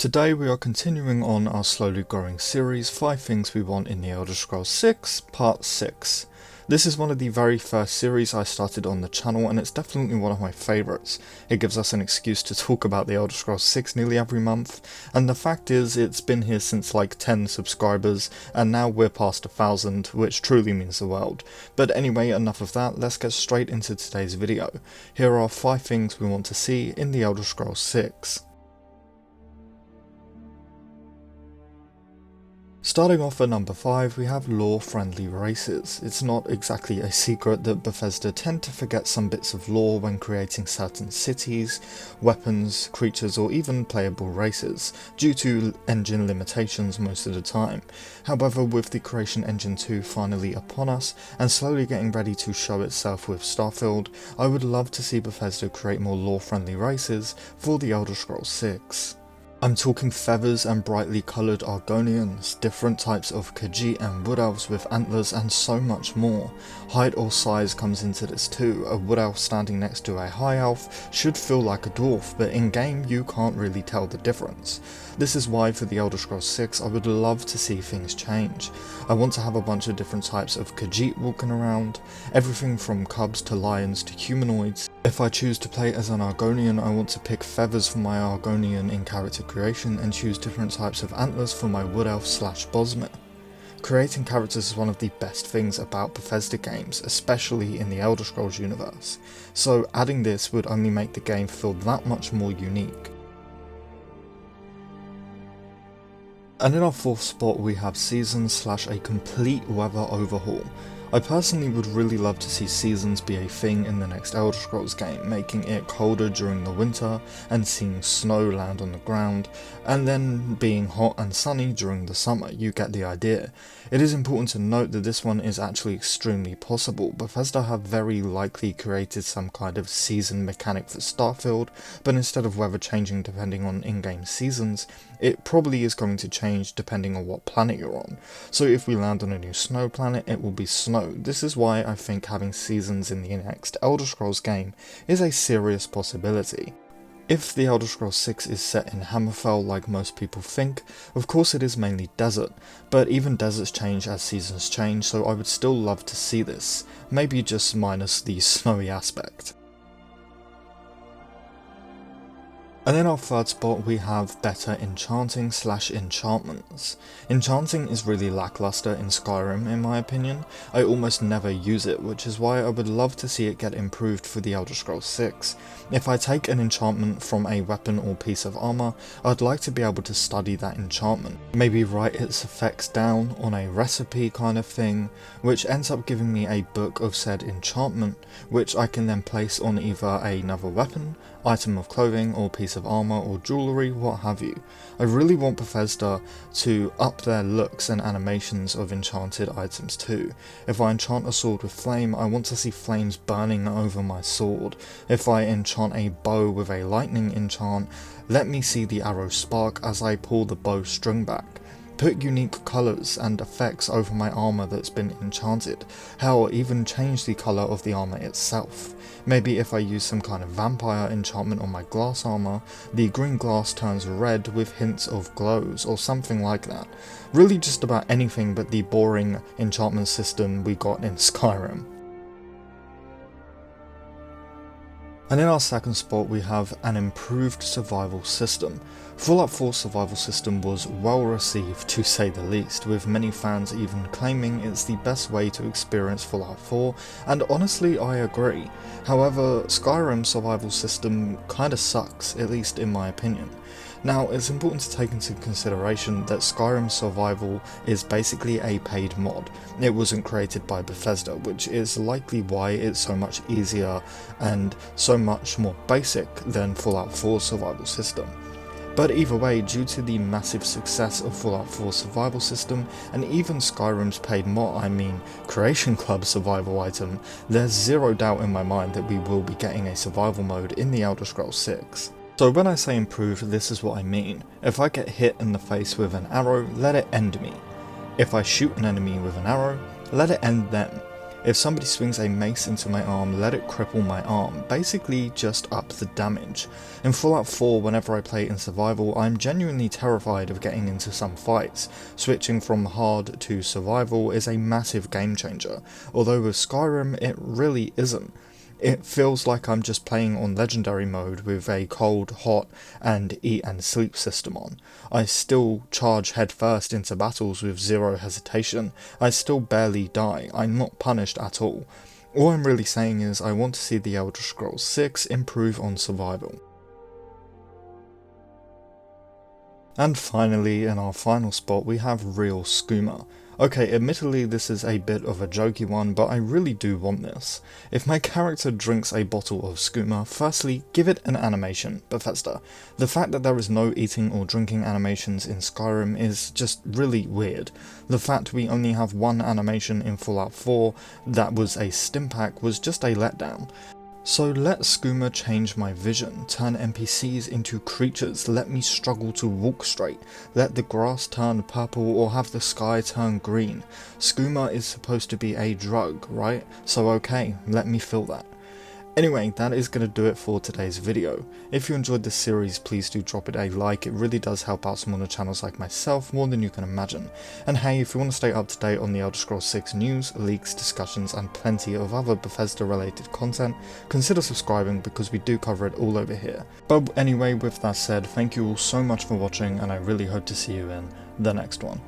Today we are continuing on our slowly growing series, 5 Things We Want in the Elder Scrolls 6, Part 6. This is one of the very first series I started on the channel and it's definitely one of my favourites. It gives us an excuse to talk about the Elder Scrolls 6 nearly every month, and the fact is it's been here since like 10 subscribers and now we're past 1,000, which truly means the world. But anyway, enough of that, let's get straight into today's video. Here are 5 things we want to see in the Elder Scrolls 6. Starting off at number 5, we have lore-friendly races. It's not exactly a secret that Bethesda tend to forget some bits of lore when creating certain cities, weapons, creatures, or even playable races, due to engine limitations most of the time. However, with the Creation Engine 2 finally upon us, and slowly getting ready to show itself with Starfield, I would love to see Bethesda create more lore-friendly races for the Elder Scrolls 6. I'm talking feathers and brightly coloured Argonians, different types of Khajiit and Wood Elves with antlers and so much more. Height or size comes into this too. A Wood Elf standing next to a High Elf should feel like a dwarf, but in game you can't really tell the difference. This is why for the Elder Scrolls 6 I would love to see things change. I want to have a bunch of different types of Khajiit walking around, everything from cubs to lions to humanoids. If I choose to play as an Argonian, I want to pick feathers for my Argonian in character creation and choose different types of antlers for my Wood Elf / Bosmer. Creating characters is one of the best things about Bethesda games, especially in the Elder Scrolls universe, so adding this would only make the game feel that much more unique. And in our 4th spot we have seasons / a complete weather overhaul. I personally would really love to see seasons be a thing in the next Elder Scrolls game, making it colder during the winter and seeing snow land on the ground, and then being hot and sunny during the summer. You get the idea. It is important to note that this one is actually extremely possible. Bethesda have very likely created some kind of season mechanic for Starfield, but instead of weather changing depending on in-game seasons, it probably is going to change depending on what planet you're on. So if we land on a new snow planet, it will be snow. This is why I think having seasons in the next Elder Scrolls game is a serious possibility. If the Elder Scrolls 6 is set in Hammerfell like most people think, of course it is mainly desert, but even deserts change as seasons change, so I would still love to see this, maybe just minus the snowy aspect. And in our 3rd spot we have better enchanting / enchantments. Enchanting is really lackluster in Skyrim in my opinion. I almost never use it, which is why I would love to see it get improved for the Elder Scrolls 6. If I take an enchantment from a weapon or piece of armour, I'd like to be able to study that enchantment. Maybe write its effects down on a recipe kind of thing, which ends up giving me a book of said enchantment, which I can then place on either another weapon, item of clothing, or piece of armour or jewellery, what have you. I really want Bethesda to up their looks and animations of enchanted items too. If I enchant a sword with flame, I want to see flames burning over my sword. If I enchant a bow with a lightning enchant, let me see the arrow spark as I pull the bow string back. Put unique colours and effects over my armour that's been enchanted. Hell, even change the colour of the armour itself. Maybe if I use some kind of vampire enchantment on my glass armour, the green glass turns red with hints of glows or something like that. Really just about anything but the boring enchantment system we got in Skyrim. And in our 2nd spot we have an improved survival system. Fallout 4's survival system was well received to say the least, with many fans even claiming it's the best way to experience Fallout 4, and honestly I agree. However, Skyrim's survival system kinda sucks, at least in my opinion. Now, it's important to take into consideration that Skyrim Survival is basically a paid mod. It wasn't created by Bethesda, which is likely why it's so much easier and so much more basic than Fallout 4's survival system. But either way, due to the massive success of Fallout 4's survival system, and even Skyrim's paid mod, I mean Creation Club survival item, there's zero doubt in my mind that we will be getting a survival mode in the Elder Scrolls 6. So when I say improved, this is what I mean. If I get hit in the face with an arrow, let it end me. If I shoot an enemy with an arrow, let it end them. If somebody swings a mace into my arm, let it cripple my arm, basically just up the damage. In Fallout 4, whenever I play in survival, I'm genuinely terrified of getting into some fights. Switching from hard to survival is a massive game changer, although with Skyrim it really isn't. It feels like I'm just playing on legendary mode with a cold, hot, and eat and sleep system on. I still charge headfirst into battles with zero hesitation. I still barely die. I'm not punished at all. All I'm really saying is I want to see the Elder Scrolls 6 improve on survival. And finally, in our final spot, we have real Skooma. Okay, admittedly this is a bit of a jokey one, but I really do want this. If my character drinks a bottle of Skooma, firstly, give it an animation, Bethesda. The fact that there is no eating or drinking animations in Skyrim is just really weird. The fact we only have one animation in Fallout 4 that was a stimpak was just a letdown. So let Skooma change my vision, turn NPCs into creatures, let me struggle to walk straight, let the grass turn purple or have the sky turn green. Skooma is supposed to be a drug, right? So okay, let me feel that. Anyway, that is going to do it for today's video. If you enjoyed this series, please do drop it a like, it really does help out smaller channels like myself more than you can imagine. And hey, if you want to stay up to date on the Elder Scrolls 6 news, leaks, discussions and plenty of other Bethesda related content, consider subscribing because we do cover it all over here. But anyway, with that said, thank you all so much for watching and I really hope to see you in the next one.